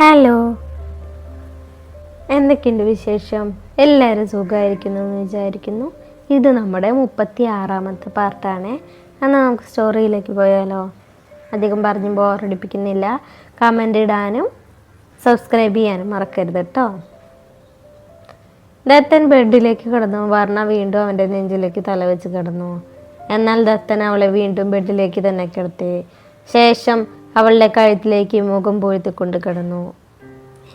Hello, എന്തൊക്കെയുണ്ട് വിശേഷം? എല്ലാവരും സുഖമായിരിക്കുന്നു എന്ന് വിചാരിക്കുന്നു. ഇത് നമ്മുടെ 36ാമത്തെ പാർട്ടാണ്. എന്നാൽ നമുക്ക് സ്റ്റോറിയിലേക്ക് പോയാലോ? അധികം പറഞ്ഞ് ബോറടിപ്പിക്കുന്നില്ല. കമൻ്റ് ഇടാനും സബ്സ്ക്രൈബ് ചെയ്യാനും മറക്കരുത് കേട്ടോ. ദത്തൻ ബെഡിലേക്ക് കിടന്നു. വർണ്ണ വീണ്ടും അവൻ്റെ നെഞ്ചിലേക്ക് തലവെച്ച് കിടന്നു. എന്നാൽ ദത്തൻ അവളെ വീണ്ടും ബെഡിലേക്ക് തന്നെ കിടത്തി. ശേഷം അവളുടെ കഴുത്തിലേക്ക് മുഖം പൂഴ്ത്തിക്കൊണ്ട് കിടന്നു.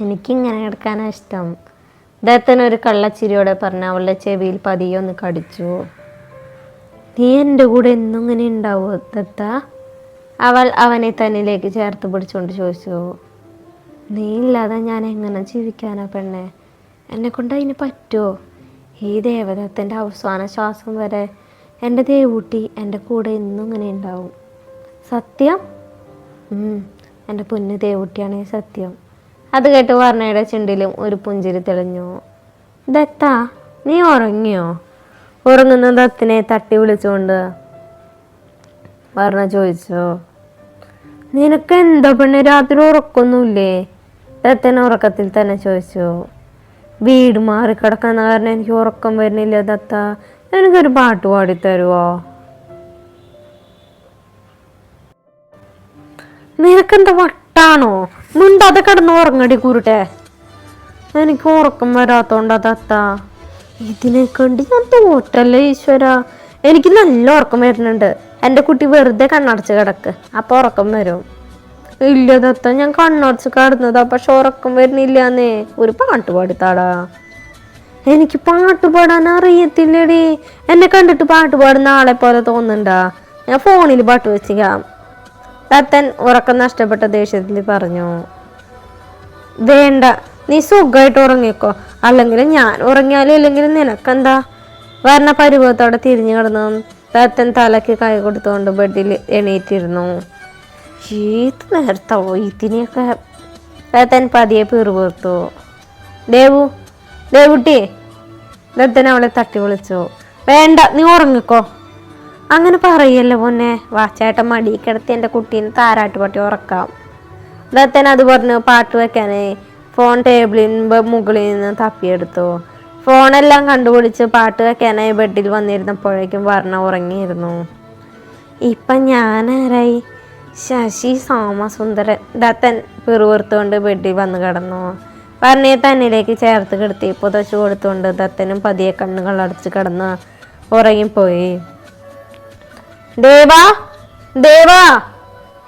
എനിക്കിങ്ങനെ കിടക്കാനാണ് ഇഷ്ടം, ദത്തൻ ഒരു കള്ളച്ചിരിയോടെ പറഞ്ഞ് അവളുടെ ചെവിയിൽ പതിയെ ഒന്ന് കടിച്ചു. നീ എൻ്റെ കൂടെ എന്നും ഇങ്ങനെ ഉണ്ടാവോ ദത്ത? അവൾ അവനെ തന്നിലേക്ക് ചേർത്ത് പിടിച്ചുകൊണ്ട് ചോദിച്ചു. നീ ഇല്ലാതെ ഞാൻ എങ്ങനെ ജീവിക്കാനാ പെണ്ണെ? എന്നെ കൊണ്ട് അതിന് പറ്റുമോ? ഈ ദേവദത്തൻ്റെ അവസാന ശ്വാസം വരെ എൻ്റെ ദേവൂട്ടി എൻ്റെ കൂടെ എന്നും ഇങ്ങനെ ഉണ്ടാവും. സത്യം? എൻ്റെ പൊന്ന് ദേവൂട്ടിയാണ് സത്യം. അത് കേട്ട് വർണ്ണയുടെ ചുണ്ടിലും ഒരു പുഞ്ചിരി തെളിഞ്ഞു. ദത്ത, നീ ഉറങ്ങിയോ? ഉറങ്ങുന്ന ദത്തിനെ തട്ടി വിളിച്ചുകൊണ്ട് വർണ്ണ ചോദിച്ചു. നിനക്ക് എന്താ പെണ്ണെ, രാത്രി ഉറക്കൊന്നുമില്ലേ? ദത്തൻ ഉറക്കത്തിൽ തന്നെ ചോദിച്ചു. വീട് മാറിക്കിടക്കുന്ന കാരണം എനിക്ക് ഉറക്കം വരുന്നില്ല ദത്ത, എനിക്കൊരു പാട്ട് പാടിത്തരുവോ? നിനക്കെന്താ വട്ടാണോ? മുണ്ടാതെ കിടന്ന് ഉറങ്ങടി കുരുട്ടെ. എനിക്ക് ഉറക്കം വരാത്തോണ്ടാ ദത്ത. ഇതിനെ കണ്ട് ഞാൻ തോറ്റല്ലേ ഈശ്വര. എനിക്ക് നല്ല ഉറക്കം വരുന്നുണ്ട്. എൻ്റെ കുട്ടി വെറുതെ കണ്ണടച്ച് കിടക്ക്, അപ്പൊ ഉറക്കം വരും. ഇല്ല ദത്ത, ഞാൻ കണ്ണടച്ച് കിടന്നതാ, പക്ഷെ ഉറക്കം വരുന്നില്ലാന്നേ. ഒരു പാട്ട് പാടിത്താടാ. എനിക്ക് പാട്ട് പാടാൻ അറിയത്തില്ലടി. എന്നെ കണ്ടിട്ട് പാട്ട് പാടുന്ന ആളെ പോലെ തോന്നുന്നുണ്ടാ? ഞാൻ ഫോണിൽ പാട്ട് വെച്ചിക്കാം. ദത്തൻ ഉറക്കം നഷ്ടപ്പെട്ട ദേഷ്യത്തിൽ പറഞ്ഞു. വേണ്ട, നീ സുഖമായിട്ട് ഉറങ്ങിക്കോ. അല്ലെങ്കിൽ ഞാൻ ഉറങ്ങിയാലും ഇല്ലെങ്കിലും നിനക്കെന്താ? വർണ്ണ പരിഭവത്തോടെ തിരിഞ്ഞു കിടന്നു. ദത്തൻ തലയ്ക്ക് കൈ കൊടുത്തുകൊണ്ട് ബെഡിൽ എണീറ്റിരുന്നു. ഏത് നേരത്താവോ ഇതിനെയൊക്കെ? ദത്തൻ പതിയെ പിറുപിറുത്തു. ദേവുട്ടി. ദത്തൻ അവളെ തട്ടി വിളിച്ചു. വേണ്ട, നീ ഉറങ്ങിക്കോ. അങ്ങനെ പറയല്ലോ പൊന്നെ. വാച്ചേട്ടൻ മടി കിടത്തി എൻ്റെ കുട്ടീനെ താരാട്ട് പാട്ടി ഉറക്കാം. ദത്തൻ അത് പറഞ്ഞു പാട്ട് വെക്കാനേ ഫോൺ ടേബിളിന് മുകളിൽ നിന്ന് തപ്പിയെടുത്തു. ഫോണെല്ലാം കണ്ടുപിടിച്ച് പാട്ട് വെക്കാനായി ബെഡിൽ വന്നിരുന്നപ്പോഴേക്കും വർണ്ണ ഉറങ്ങിയിരുന്നു. ഇപ്പം ഞാനാരായി? ശശി സോമസുന്ദരൻ. ദത്തൻ പിറുപിറുത്തുകൊണ്ട് ബെഡിൽ വന്ന് കിടന്നു. വർണ്ണയെ തന്നിലേക്ക് ചേർത്ത് കിടത്തി പുതച്ചു കൊടുത്തുകൊണ്ട് ദത്തനും പതിയെ കണ്ണുകൾ അടച്ച് കിടന്ന് ഉറങ്ങിപ്പോയി. ദേവാ.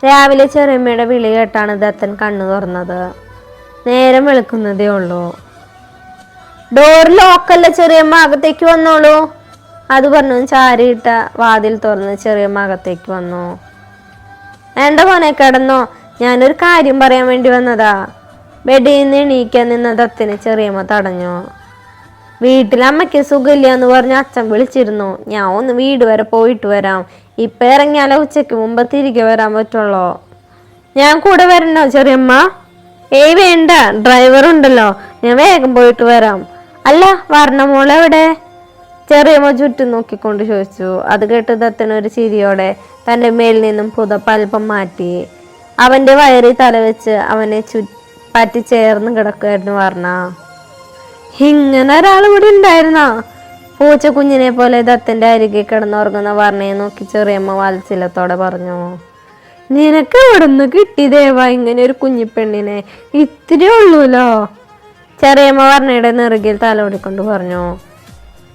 രാവിലെ ചെറിയമ്മയുടെ വിളി കേട്ടാണ് ദത്തൻ കണ്ണു തുറന്നത്. നേരം വെളുക്കുന്നതേ ഉള്ളൂ. ഡോർ ലോക്കല്ല ചെറിയമ്മ, അകത്തേക്ക് വന്നോളൂ. അത് പറഞ്ഞു ചാരിയിട്ട വാതിൽ തുറന്ന് ചെറിയമ്മ അകത്തേക്ക് വന്നു. വേണ്ട മോനെ, കിടന്നോ, ഞാനൊരു കാര്യം പറയാൻ വേണ്ടി വന്നതാ. ബെഡിൽ നിന്ന് എണീക്കാൻ നിന്ന ദത്തന് ചെറിയമ്മ തടഞ്ഞു. വീട്ടിൽ അമ്മയ്ക്ക് സുഖമില്ല എന്ന് പറഞ്ഞ് അച്ഛൻ വിളിച്ചിരുന്നു. ഞാൻ ഒന്ന് വീട് വരെ പോയിട്ട് വരാം. ഇപ്പം ഇറങ്ങിയാലോ ഉച്ചയ്ക്ക് മുമ്പ് തിരികെ വരാൻ പറ്റുള്ളൂ. ഞാൻ കൂടെ വരണോ ചെറിയമ്മ? ഏയ് വേണ്ട, ഡ്രൈവർ ഉണ്ടല്ലോ, ഞാൻ വേഗം പോയിട്ട് വരാം. അല്ല, വർണ്ണ മോളെവിടെ? ചെറിയമ്മ ചുറ്റും നോക്കിക്കൊണ്ട് ചോദിച്ചു. അത് കേട്ട് ദത്തൻ ഒരു ചിരിയോടെ തൻ്റെ മേലിൽ നിന്നും പുതപ്പൽപ്പം മാറ്റി അവൻ്റെ വയറിൽ തലവെച്ച് അവനെ പറ്റി ചേർന്ന് കിടക്കുമായിരുന്നു വർണ്ണ. ഇങ്ങനെ ഒരാൾ ഇവിടെ ഉണ്ടായിരുന്നോ? പൂച്ച കുഞ്ഞിനെ പോലെ ദത്തൻ്റെ അരികെ കിടന്നുറങ്ങുന്ന വർണ്ണയെ നോക്കി ചെറിയമ്മ വാത്സല്യത്തോടെ പറഞ്ഞു. നിനക്ക് എവിടുന്ന് കിട്ടി ദേവാ ഇങ്ങനെ ഒരു കുഞ്ഞിപ്പെണ്ണിനെ? ഇത്തിരി ഉള്ളൂലോ. ചെറിയമ്മ വർണ്ണയുടെ നെറുകിൽ തലോടിക്കൊണ്ട് പറഞ്ഞു.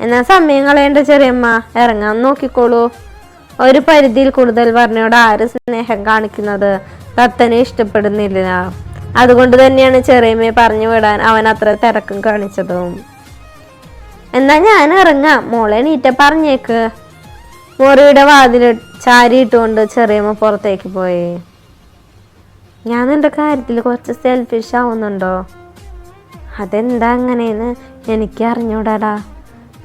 എന്നാ സമയം കളയേണ്ട ചെറിയമ്മ, ഇറങ്ങാൻ നോക്കിക്കോളൂ. ഒരു പരിധിയിൽ കൂടുതൽ വർണ്ണയോട് ആര് സ്നേഹം കാണിക്കുന്നത് ദത്തനെ ഇഷ്ടപ്പെടുന്നില്ല. അതുകൊണ്ട് തന്നെയാണ് ചെറിയമ്മയെ പറഞ്ഞു വിടാൻ അവൻ അത്ര തിരക്കും കാണിച്ചതും. എന്നാ ഞാൻ ഇറങ്ങാം, മോളെ നീറ്റ പറഞ്ഞേക്ക്. മുറിയുടെ വാതിൽ ചാരിയിട്ടുകൊണ്ട് ചെറിയമ്മ പുറത്തേക്ക് പോയി. ഞാൻ നിന്റെ കാര്യത്തിൽ കുറച്ച് സെൽഫിഷ് ആവുന്നുണ്ടോ? അതെന്താ അങ്ങനെയെന്ന് എനിക്ക് അറിഞ്ഞൂടാടാ.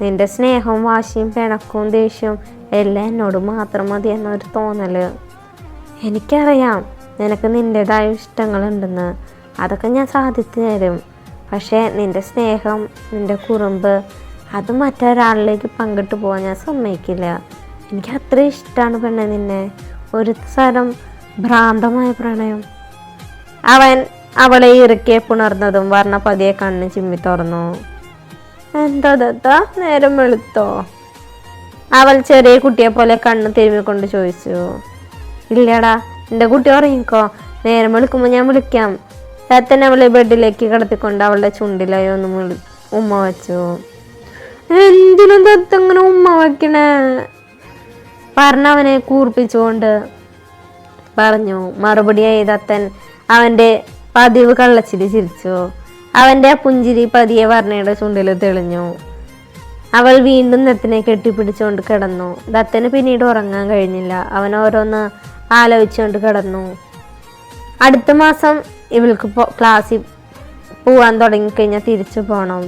നിന്റെ സ്നേഹവും വാശിയും പിണക്കവും ദേഷ്യവും എല്ലാം എന്നോട് മാത്രം മതി എന്നൊരു തോന്നല്. എനിക്കറിയാം നിനക്ക് നിൻ്റെതായ ഇഷ്ടങ്ങളുണ്ടെന്ന്. അതൊക്കെ ഞാൻ സാധിച്ചു തരും. പക്ഷേ നിൻ്റെ സ്നേഹം, നിൻ്റെ കുറുമ്പ് അത് മറ്റൊരാളിലേക്ക് പങ്കിട്ട് പോകാൻ ഞാൻ സമ്മതിക്കില്ല. എനിക്ക് അത്ര ഇഷ്ടമാണ് പെണ്ണെ നിന്നെ. ഒരു തരം ഭ്രാന്തമായ പ്രണയം. അവൻ അവളെ ഇറുക്കെ പുണർന്നതും വർണ്ണ പതിയെ കണ്ണ് ചിമ്മി തുറന്നു. എന്താ ദത്ത, നേരം വെളുത്തോ? അവൾ ചെറിയ കുട്ടിയെ പോലെ കണ്ണ് തിരുമ്മിക്കൊണ്ട് ചോദിച്ചു. ഇല്ലടാ, എൻ്റെ കുട്ടി ഉറങ്ങിക്കോ, നേരം വെളുക്കുമ്പോൾ ഞാൻ വിളിക്കാം. ദത്തൻ അവളെ ബെഡിലേക്ക് കിടത്തിക്കൊണ്ട് അവളുടെ ചുണ്ടിലായി ഒന്ന് ഉമ്മ വെച്ചു. എന്തിനും ദത്ത ഇങ്ങനെ ഉമ്മ വയ്ക്കണേ? പറഞ്ഞവനെ കൂർപ്പിച്ചുകൊണ്ട് പറഞ്ഞു. മറുപടിയായി ദത്തൻ അവൻ്റെ പതിവ് കള്ളച്ചിരി ചിരിച്ചു. അവൻ്റെ ആ പുഞ്ചിരി പതിയെ വർണ്ണയുടെ ചുണ്ടിൽ തെളിഞ്ഞു. അവൾ വീണ്ടും ദത്തനെ കെട്ടിപ്പിടിച്ചുകൊണ്ട് കിടന്നു. ദത്തന് പിന്നീട് ഉറങ്ങാൻ കഴിഞ്ഞില്ല. അവൻ ഓരോന്ന് ആലോചിച്ചുകൊണ്ട് കിടന്നു. അടുത്ത മാസം ഇവൾക്ക് ക്ലാസ്സിൽ പോവാൻ തുടങ്ങിക്കഴിഞ്ഞാൽ തിരിച്ചു പോകണം.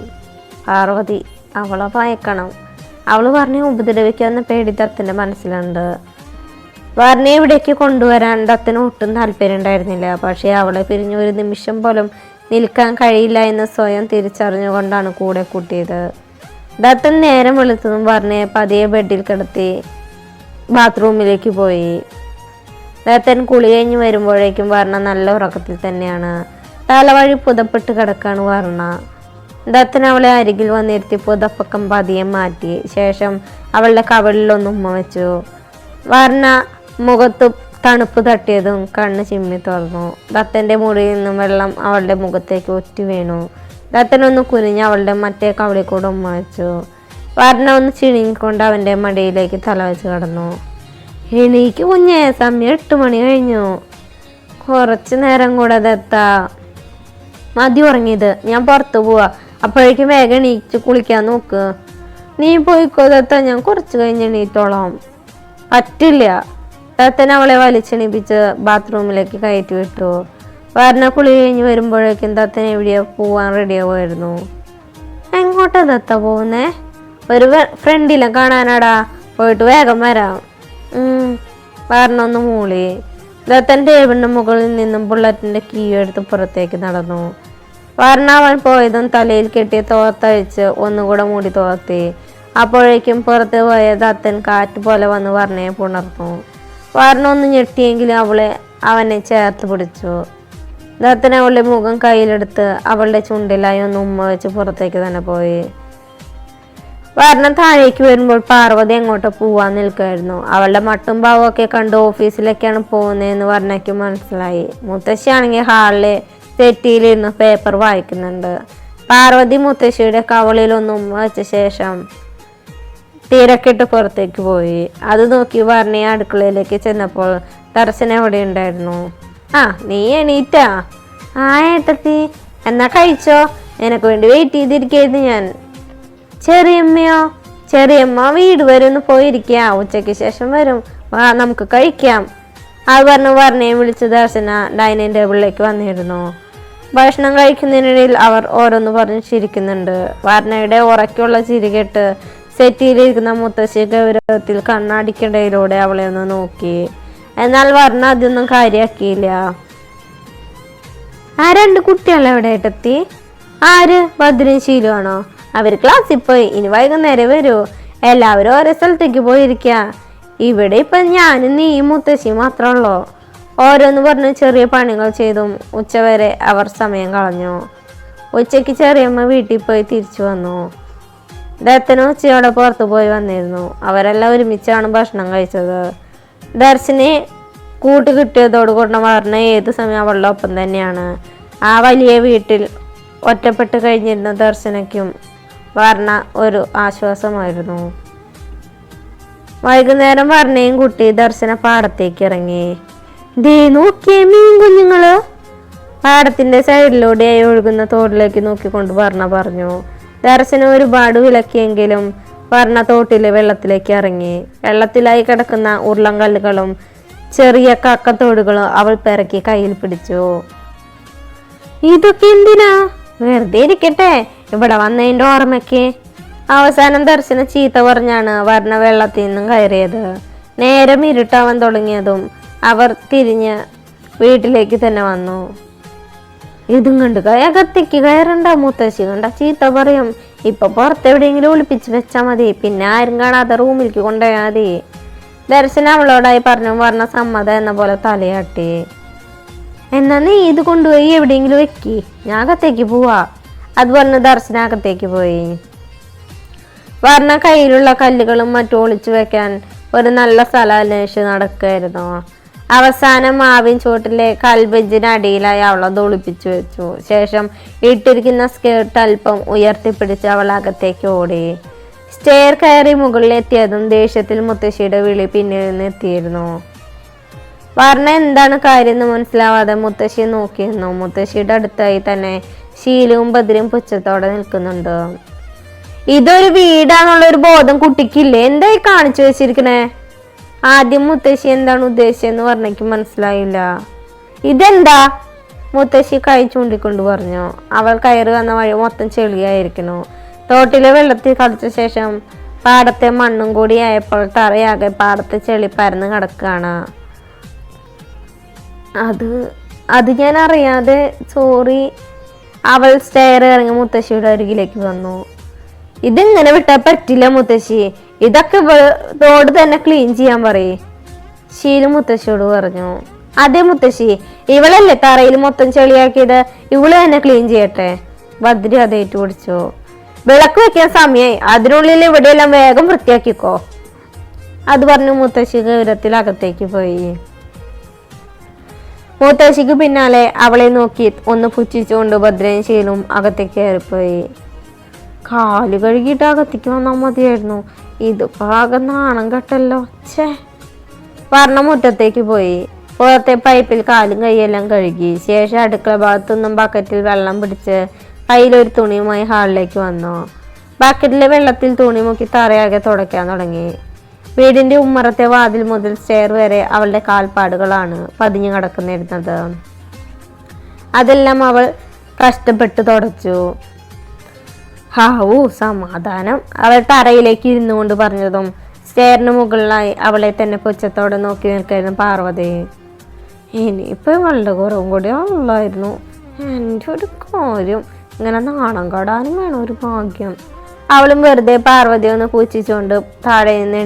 പാർവതി അവളെ ഭയക്കണം. അവൾ പറഞ്ഞ് ഉപദ്രവിക്കാവുന്ന പേടി ദത്തൻ്റെ മനസ്സിലുണ്ട്. വർണ്ണയെ ഇവിടേക്ക് കൊണ്ടുവരാൻ ദത്തന് ഒട്ടും താല്പര്യം ഉണ്ടായിരുന്നില്ല. പക്ഷേ അവളെ പിരിഞ്ഞ് ഒരു നിമിഷം പോലും നിൽക്കാൻ കഴിയില്ല എന്ന് സ്വയം തിരിച്ചറിഞ്ഞുകൊണ്ടാണ് കൂടെ കൂട്ടിയത്. ദത്തൻ നേരം വെളുത്തതും വർണ്ണയെ പതിയെ ബെഡിൽ കിടത്തി ബാത്റൂമിലേക്ക് പോയി. ദത്തൻ കുളി കഴിഞ്ഞ് വരുമ്പോഴേക്കും വർണ്ണ നല്ല ഉറക്കത്തിൽ തന്നെയാണ്. തലവഴി പുതപ്പെട്ട് കിടക്കാണ് വർണ്ണ. ദത്തൻ അവളെ അരികിൽ വന്നിരുത്തി പുതപ്പക്കം പതിയെ മാറ്റി ശേഷം അവളുടെ കവിളിലൊന്ന് ഉമ്മ വെച്ചു. വർണ്ണ മുഖത്ത് തണുപ്പ് തട്ടിയതും കണ്ണ് ചിമ്മി തുറന്നു. ദത്തൻ്റെ മുറിയിൽ നിന്നും വെള്ളം അവളുടെ മുഖത്തേക്ക് ഒറ്റ വീണു. ദത്തനൊന്ന് കുനിഞ്ഞ് അവളുടെ മറ്റേ കവിളിൽ കൂടെ ഉമ്മ വെച്ചു. വർണ്ണ ഒന്ന് ചിണിങ്ങിക്കൊണ്ട് അവൻ്റെ മടിയിലേക്ക് തല വെച്ച് കിടന്നു. എണീക്ക് കുഞ്ഞേ, സമയം 8 മണി കഴിഞ്ഞു. കുറച്ച് നേരം കൂടെ ദത്ത, മതി ഉറങ്ങിയത്, ഞാൻ പുറത്തു പോവാ. അപ്പോഴേക്കും വേഗം എണീച്ച് കുളിക്കാൻ നോക്ക്. നീ പോയിക്കോ ദത്ത, ഞാൻ കുറച്ച് കഴിഞ്ഞ് എണീറ്റോളാം. പറ്റില്ല. ദത്തൻ അവളെ വലിച്ചെണീപ്പിച്ച് ബാത്റൂമിലേക്ക് കയറ്റി വിട്ടു. വർണ്ണ കുളി കഴിഞ്ഞ് വരുമ്പോഴേക്കും ദത്തൻ എവിടെയോ പോവാൻ റെഡിയാവുമായിരുന്നു. എങ്ങോട്ടാ ദത്ത പോകുന്നേ? ഒരു ഫ്രണ്ടിനെ കാണാനാടാ, പോയിട്ട് വേഗം വരാം. വർണ്ണ ഒന്ന് മൂളി. ദത്തൻ ടേബിളിന്റെ മുകളിൽ നിന്നും ബുള്ളറ്റിന്റെ കീ എടുത്ത് പുറത്തേക്ക് നടന്നു. വർണ്ണ അവൻ പോയതും തലയിൽ കെട്ടിയ തോർത്തഴിച്ച് ഒന്നുകൂടെ മൂടി തോർത്തി. അപ്പോഴേക്കും പുറത്ത് പോയ ദത്തൻ കാറ്റ് പോലെ വന്ന് വർണ്ണയെ പുണർന്നു. വർണ്ണ ഒന്ന് ഞെട്ടിയെങ്കിലും അവനെ ചേർത്ത് പിടിച്ചു. ദത്തൻ അവളുടെ മുഖം കയ്യിലെടുത്ത് അവളുടെ ചുണ്ടിലായി ഒന്ന് ഉമ്മ വെച്ച് പുറത്തേക്ക് തന്നെ പോയി. വർണ്ണ താഴേക്ക് വരുമ്പോൾ പാർവതി എങ്ങോട്ട് പോവാൻ നിൽക്കുമായിരുന്നു. അവളുടെ മട്ടും ഭാവവും ഒക്കെ കണ്ട് ഓഫീസിലേക്കാണ് പോകുന്നതെന്ന് വർണ്ണയ്ക്ക് മനസ്സിലായി. മുത്തശ്ശിയാണെങ്കിൽ ഹാളിലെ സെറ്റിയിലിരുന്ന് പേപ്പർ വായിക്കുന്നുണ്ട്. പാർവതി മുത്തശ്ശിയുടെ കവളിൽ ഒന്ന് ഉമ്മ വെച്ച ശേഷം തിരക്കിട്ട് പുറത്തേക്ക് പോയി. അത് നോക്കി വർണ്ണയെ അടുക്കളയിലേക്ക് ചെന്നപ്പോൾ ദർശന എവിടെ ഉണ്ടായിരുന്നു. നീ എണീറ്റാ? ഏട്ടത്തി, എന്നാ കഴിച്ചോ, നിനക്ക് വേണ്ടി വെയിറ്റ് ചെയ്തിരിക്കുന്നു ഞാൻ. ചെറിയമ്മയോ? ചെറിയമ്മ വീട് വരെ ഒന്ന് പോയിരിക്കുക, ഉച്ചയ്ക്ക് ശേഷം വരും, വാ നമുക്ക് കഴിക്കാം. അത് പറഞ്ഞ് വർണ്ണയെ വിളിച്ച് ദർശന ഡൈനിങ് ടേബിളിലേക്ക് വന്നിരുന്നു. ഭക്ഷണം കഴിക്കുന്നതിനിടയിൽ അവർ ഓരോന്ന് പറഞ്ഞ് ചിരിക്കുന്നുണ്ട്. വർണ്ണയുടെ ഉറക്കുള്ള ചിരി കേട്ട് സെറ്റിയിലിരിക്കുന്ന മുത്തശ്ശി ഗൗരവത്തിൽ കണ്ണാടിക്കിടയിലൂടെ അവളെ ഒന്ന് നോക്കി. എന്നാൽ വർണ്ണ അതൊന്നും കാര്യമാക്കിയില്ല. ആ 2 കുട്ടികൾ എവിടെ ഏട്ടത്തി? ആര്? ഭദ്രൻ ശീലമാണോ? അവർ ക്ലാസ്സിൽ പോയി, ഇനി വൈകുന്നേരം വരൂ. എല്ലാവരും ഓരോ സ്ഥലത്തേക്ക് പോയിരിക്കുക. ഇവിടെ ഇപ്പം ഞാനും നീ മുത്തശ്ശി മാത്രമുള്ളൂ. ഓരോന്ന് പറഞ്ഞ് ചെറിയ പണികൾ ചെയ്തും ഉച്ചവരെ അവർ സമയം കളഞ്ഞു. ഉച്ചയ്ക്ക് ചെറിയമ്മ വീട്ടിൽ പോയി തിരിച്ചു വന്നു. ദത്തനും ഉച്ചയോടെ പുറത്തു പോയി വന്നിരുന്നു. അവരെല്ലാം ഒരുമിച്ചാണ് ഭക്ഷണം കഴിച്ചത്. ദർശനെ കൂട്ട് കിട്ടിയതോടുകൂടെ വർണ്ണ ഏത് സമയം അവളുടെ ഒപ്പം തന്നെയാണ്. ആ വലിയ വീട്ടിൽ ഒറ്റപ്പെട്ട് കഴിഞ്ഞിരുന്ന ദർശനയ്ക്കും വർണ്ണ ഒരു ആശ്വാസമായിരുന്നു. വൈകുന്നേരം വർണ്ണയും കുട്ടി ദർശന പാടത്തേക്ക് ഇറങ്ങി. ദേ നോക്കിയേ മീൻ കുഞ്ഞുങ്ങള്. പാടത്തിന്റെ സൈഡിലൂടെയായി ഒഴുകുന്ന തോട്ടിലേക്ക് നോക്കിക്കൊണ്ട് വർണ്ണ പറഞ്ഞു. ദർശനം ഒരുപാട് വിലക്കിയെങ്കിലും വർണ്ണ തോട്ടിലെ വെള്ളത്തിലേക്ക് ഇറങ്ങി. വെള്ളത്തിലായി കിടക്കുന്ന ഉരുളങ്കല്ലുകളും ചെറിയ കക്കത്തോടുകളും അവൾ പിറക്കി കയ്യിൽ പിടിച്ചു. ഇതൊക്കെ എന്തിനാ? വെറുതെ ഇരിക്കട്ടെ, ഇവിടെ വന്നതിന്റെ ഓർമ്മയ്ക്ക്. അവസാനം ദർശന ചീത്ത പറഞ്ഞാണ് വർണ്ണ വെള്ളത്തിൽ നിന്നും കയറിയത്. നേരം ഇരുട്ടാവാൻ തുടങ്ങിയതും അവർ തിരിഞ്ഞ് വീട്ടിലേക്ക് തന്നെ വന്നു. ഇതും കണ്ട് അകത്തേക്ക് കയറണ്ട, മുത്തശ്ശി കണ്ട ചീത്ത പറയും. ഇപ്പൊ പുറത്തെവിടെയെങ്കിലും ഒളിപ്പിച്ച് വെച്ചാൽ മതി, പിന്നെ ആരും കാണാതെ റൂമിലേക്ക് കൊണ്ടുപോയാൽ മതി. ദർശന അവളോടായി പറഞ്ഞു. വർണ്ണ സമ്മതം എന്ന പോലെ തലയാട്ടി. എന്നാ നീ ഇത് കൊണ്ടുപോയി എവിടെയെങ്കിലും വെക്കി, ഞാൻ അകത്തേക്ക് പോവാ. അത് പറഞ്ഞ് ദർശന അകത്തേക്ക് പോയി. വർണ്ണ കയ്യിലുള്ള കല്ലുകളും മറ്റും ഒളിച്ചു വെക്കാൻ ഒരു നല്ല സ്ഥലം അന്വേഷിച്ച് നടക്കുകയായിരുന്നു. അവസാനം മാവിൻ ചുവട്ടിലെ കൽബെഞ്ചിനടിയിലായി അവളത് ഒളിപ്പിച്ചു വെച്ചു. ശേഷം ഇട്ടിരിക്കുന്ന സ്കേർട്ട് അല്പം ഉയർത്തിപ്പിടിച്ച് അവൾ അകത്തേക്ക് ഓടി. സ്റ്റെയർ കയറി മുകളിലെത്തിയതും ദേഷ്യത്തിൽ മുത്തശ്ശിയുടെ വിളി പിന്നിൽ നിന്ന് എത്തിയിരുന്നു. വർണ്ണ എന്താണ് കാര്യം എന്ന് മനസ്സിലാവാതെ മുത്തശ്ശിയെ നോക്കിയിരുന്നു. മുത്തശ്ശിയുടെ അടുത്തായി തന്നെ ശീലവും ബദ്രയും പുച്ഛത്തോടെ നിൽക്കുന്നുണ്ട്. ഇതൊരു വീടാന്നുള്ളൊരു ബോധം കുട്ടിക്കില്ലേ? എന്തായി കാണിച്ചു വെച്ചിരിക്കണേ? ആദ്യം മുത്തശ്ശി എന്താണ് ഉദ്ദേശിച്ചെന്ന് വർണ്ണയ്ക്ക് മനസ്സിലായില്ല. ഇതെന്താ? മുത്തശ്ശി കൈ ചൂണ്ടിക്കൊണ്ട് പറഞ്ഞു. അവൾ കയറി വന്ന വഴി മൊത്തം ചെളിയായിരിക്കുന്നു. തോട്ടിലെ വെള്ളത്തിൽ കളിച്ച ശേഷം പാടത്തെ മണ്ണും കൂടി ആയപ്പോൾ തറയാകെ പാടത്തെ ചെളി പരന്ന് കിടക്കുകയാണ്. അത് ഞാൻ അറിയാതെ, സോറി. അവൾ സ്റ്റെയർ ഇറങ്ങി മുത്തശ്ശിയുടെ അരികിലേക്ക് വന്നു. ഇതിങ്ങനെ വിട്ടാൽ പറ്റില്ല മുത്തശ്ശി, ഇതൊക്കെ റോഡ് തന്നെ ക്ലീൻ ചെയ്യാൻ പറയേ. ശീലു മുത്തശ്ശിയോട് പറഞ്ഞു. അതെ മുത്തശ്ശി, ഇവളല്ലേ തറയിൽ മൊത്തം ചെളിയാക്കിയത്, ഇവള് തന്നെ ക്ലീൻ ചെയ്യട്ടെ. ബദ്രി അത് ഏറ്റുപിടിച്ചു. വിളക്ക് വെക്കാൻ സമയമായി, അതിനുള്ളിൽ ഇവിടെയെല്ലാം വേഗം വൃത്തിയാക്കിക്കോ. അത് പറഞ്ഞു മുത്തശ്ശി ഗൗരവത്തിൽ അകത്തേക്ക് പോയി. മുത്തശ്ശിക്ക് പിന്നാലെ അവളെ നോക്കി ഒന്ന് പുച്ഛിച്ചുകൊണ്ട് ഭദ്രയും ശീലും അകത്തേക്ക് കയറിപ്പോയി. കാല് കഴുകിയിട്ട് അകത്തേക്ക് വന്നാൽ മതിയായിരുന്നു, ഇതിപ്പോ ആകെ നാണം കെട്ടല്ലോ. ഛേ. വർണ്ണ മുറ്റത്തേക്ക് പോയി. പുറത്തെ പൈപ്പിൽ കാലും കൈയെല്ലാം കഴുകി. ശേഷം അടുക്കള ഭാഗത്തുനിന്നും ബക്കറ്റിൽ വെള്ളം പിടിച്ച് കയ്യിലൊരു തുണിയുമായി ഹാളിലേക്ക് വന്നു. ബക്കറ്റിലെ വെള്ളത്തിൽ തുണി മുക്കി തറയാകെ തുടയ്ക്കാൻ തുടങ്ങി. വീടിന്റെ ഉമ്മറത്തെ വാതിൽ മുതൽ സ്റ്റെയർ വരെ അവളുടെ കാൽപ്പാടുകളാണ് പതിഞ്ഞു കിടക്കുന്നിരുന്നത്. അതെല്ലാം അവൾ കഷ്ടപ്പെട്ട് തുടച്ചു. ഹാവൂ സമാധാനം, അവൾ തറയിലേക്ക് ഇരുന്നു കൊണ്ട് പറഞ്ഞതും സ്റ്റെയറിന് മുകളിലായി അവളെ തന്നെ പുച്ഛത്തോടെ നോക്കി നിൽക്കായിരുന്നു പാർവതി. ഇനിയിപ്പോ ഇവളുടെ കുറവും കൂടി ഉള്ളായിരുന്നു. എൻ്റെ ഒരു കാര്യം, ഇങ്ങനെ നാണം കടാനും വേണം ഒരു ഭാഗ്യം. അവളും വെറുതെ പാർവതി ഒന്ന് പൂച്ചിച്ചുകൊണ്ട് താഴെ നിന്ന്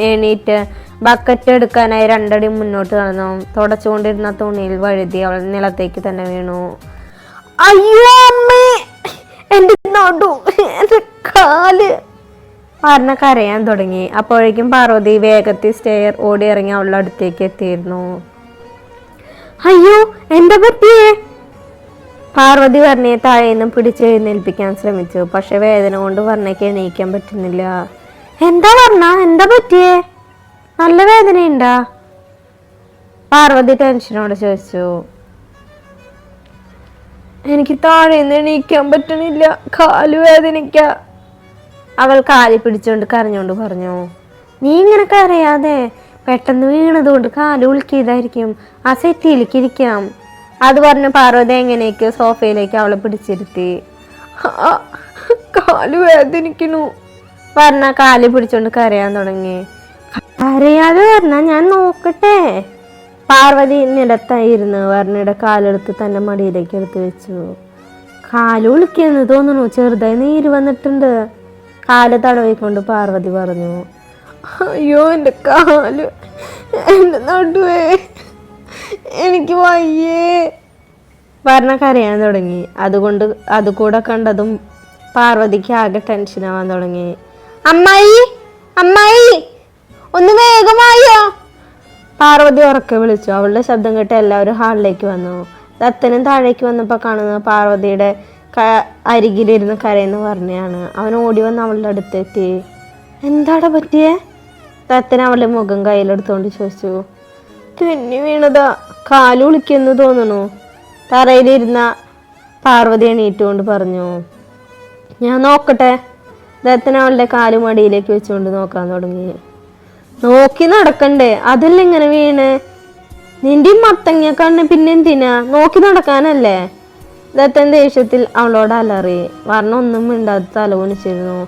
എണീറ്റ് ബക്കറ്റ് എടുക്കാനായി രണ്ടടി മുന്നോട്ട് നടന്നു. തുടച്ചുകൊണ്ടിരുന്ന തുണിയിൽ വഴുതി അവൾ നിലത്തേക്ക് തന്നെ വീണു. അയ്യോ അമ്മേ, എൻ്റെ നടു, എൻ്റെ കാല്. പറഞ്ഞ കരയാൻ തുടങ്ങി. അപ്പോഴേക്കും പാർവതി വേഗത്തിൽ സ്റ്റെയർ ഓടി ഇറങ്ങി അവളുടെ അടുത്തേക്ക് എത്തിയിരുന്നു. അയ്യോ എന്താ പറ്റിയേ? പാർവതി വർണ്ണയെ താഴെ നിന്നും പിടിച്ചെഴുന്നേൽപ്പിക്കാൻ ശ്രമിച്ചു. പക്ഷെ വേദന കൊണ്ട് വർണ്ണയ്ക്ക് എണീക്കാൻ പറ്റുന്നില്ല. എന്താ വർണ്ണ, എന്താ പറ്റിയേ? നല്ല വേദനയുണ്ടാ? പാർവതി ടെൻഷനോടെ ചോദിച്ചു. എനിക്ക് താഴെ നിന്ന് എണീക്കാൻ പറ്റണില്ല, കാല് വേദനിക്ക. അവൾ കാലി പിടിച്ചോണ്ട് കരഞ്ഞോണ്ട് പറഞ്ഞു. നീ ഇങ്ങനെ കരയാതെ, പെട്ടെന്ന് വീണതുകൊണ്ട് കാല് ഉളുക്കിയതായിരിക്കും, ആ സെറ്റിയിലേക്ക് ഇരിക്കാം. അത് പറഞ്ഞ് പാർവതി എങ്ങനെയൊക്കെയോ സോഫയിലേക്ക് അവളെ പിടിച്ചിരുത്തി. കാല് വേദനിക്കണു. വർണ്ണ കാല് പിടിച്ചോണ്ട് കരയാൻ തുടങ്ങി. കരയാതെ വർണ്ണ, ഞാൻ നോക്കട്ടെ. പാർവതി നിലത്തായിരുന്നു വർണ്ണയുടെ കാലെടുത്ത് തന്റെ മടിയിലേക്ക് എടുത്തു വെച്ചു. കാല് ഉളുക്കിയെന്ന് തോന്നുന്നു, ചെറുതായി നീര് വന്നിട്ടുണ്ട്. കാല് തടവിക്കൊണ്ട് പാർവതി പറഞ്ഞു. അയ്യോ എൻ്റെ കാല്, എൻ്റെ നടുവേ, എനിക്ക് വയ്യേ. വർണ്ണ കരയാൻ തുടങ്ങി. അത് കൂടെ കണ്ടതും പാർവതിക്ക് ആകെ ടെൻഷനാവാൻ തുടങ്ങി. അമ്മായി, അമ്മായി, ഒന്ന് വേഗമായോ? പാർവതി ഉറക്കെ വിളിച്ചു. അവളുടെ ശബ്ദം കേട്ട് എല്ലാവരും ഹാളിലേക്ക് വന്നു. ദത്തനും താഴേക്ക് വന്നപ്പോൾ കാണുന്നത് പാർവതിയുടെ അരികിലിരുന്ന് കരയെന്ന് പറഞ്ഞാണ്. അവൻ ഓടി വന്ന് അവളുടെ അടുത്തെത്തി. എന്താടാ പറ്റിയേ? ദത്തൻ അവളുടെ മുഖം കയ്യിലെടുത്തോണ്ട് ചോദിച്ചു. തെന്നി വീണതാ, കാല് ഉളിക്കെന്ന് തോന്നുന്നു. തറയിലിരുന്ന പാർവതി എണീറ്റുകൊണ്ട് പറഞ്ഞു. ഞാൻ നോക്കട്ടെ. ദത്തൻ അവളുടെ കാല് മടിയിലേക്ക് വെച്ചുകൊണ്ട് നോക്കാൻ തുടങ്ങി. നോക്കി നടക്കണ്ടേ, അതല്ല ഇങ്ങനെ വീണ്. നിന്റെ മത്തങ്ങ കണ്ണ് പിന്നെന്തിനാ, നോക്കി നടക്കാനല്ലേ? ദത്തൻ ദേഷ്യത്തിൽ അവളോട് അലറി. വർണ്ണ ഒന്നും മിണ്ടാതെ തലകുനിച്ചിരുന്നു.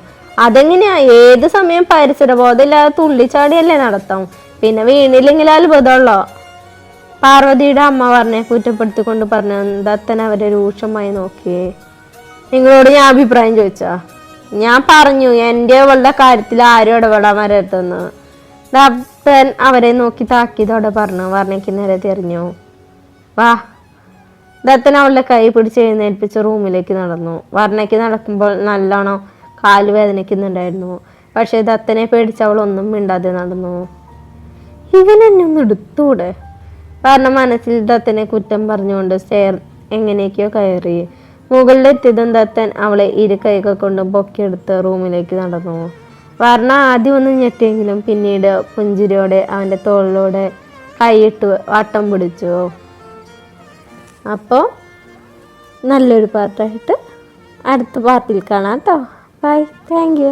അതെങ്ങനെയാ, ഏത് സമയം പരിസരബോധമില്ലാതെ തുള്ളിച്ചാടിയല്ലേ നടത്താം, പിന്നെ വീണില്ലെങ്കിൽ അത്ഭുതമുള്ളോ? പാർവതിയുടെ അമ്മ വർണ്ണയെ കുറ്റപ്പെടുത്തിക്കൊണ്ട് പറഞ്ഞു. ദത്തൻ അവരെ രൂക്ഷമായി നോക്കിയേ. നിങ്ങളോട് ഞാൻ അഭിപ്രായം ചോദിച്ചാ? ഞാൻ പറഞ്ഞു എൻ്റെ അവളുടെ കാര്യത്തിൽ ആരും ഇടപെടാൻ വരരുതെന്ന്. ദത്തൻ അവരെ നോക്കി താക്കിയതോടെ പറഞ്ഞു. വർണ്ണയ്ക്ക് നേരെ തിരിഞ്ഞു. വാ. ദത്തൻ അവളുടെ കൈ പിടിച്ച് എഴുന്നേൽപ്പിച്ച് റൂമിലേക്ക് നടന്നു. വർണ്ണയ്ക്ക് നടക്കുമ്പോൾ നല്ലോണം കാല് വേദനിക്കുന്നുണ്ടായിരുന്നു. പക്ഷെ ദത്തനെ പേടിച്ച് അവൾ ഒന്നും മിണ്ടാതെ നടന്നു. ഇവനെന്നെ ഒന്ന് എടുത്തൂടെ? വർണ്ണ മനസ്സിൽ ദത്തനെ കുറ്റം പറഞ്ഞുകൊണ്ട് സ്റ്റെയർ എങ്ങനെയൊക്കെയോ കയറി. മുകളിലെത്തിയതും ദത്തൻ അവളെ ഇരു കൈകൾ കൊണ്ട് പൊക്കിയെടുത്ത് റൂമിലേക്ക് നടന്നു. വർണ്ണ ആദ്യം ഒന്ന് ഞെട്ടിയെങ്കിലും പിന്നീട് പുഞ്ചിരിയോടെ അവൻ്റെ തോളിലൂടെ കൈയിട്ട് വട്ടം പിടിച്ചു. അപ്പോൾ നല്ലൊരു പാർട്ടായിട്ട് അടുത്ത പാർട്ടിൽ കാണാം കേട്ടോ. ബൈ. Thank you.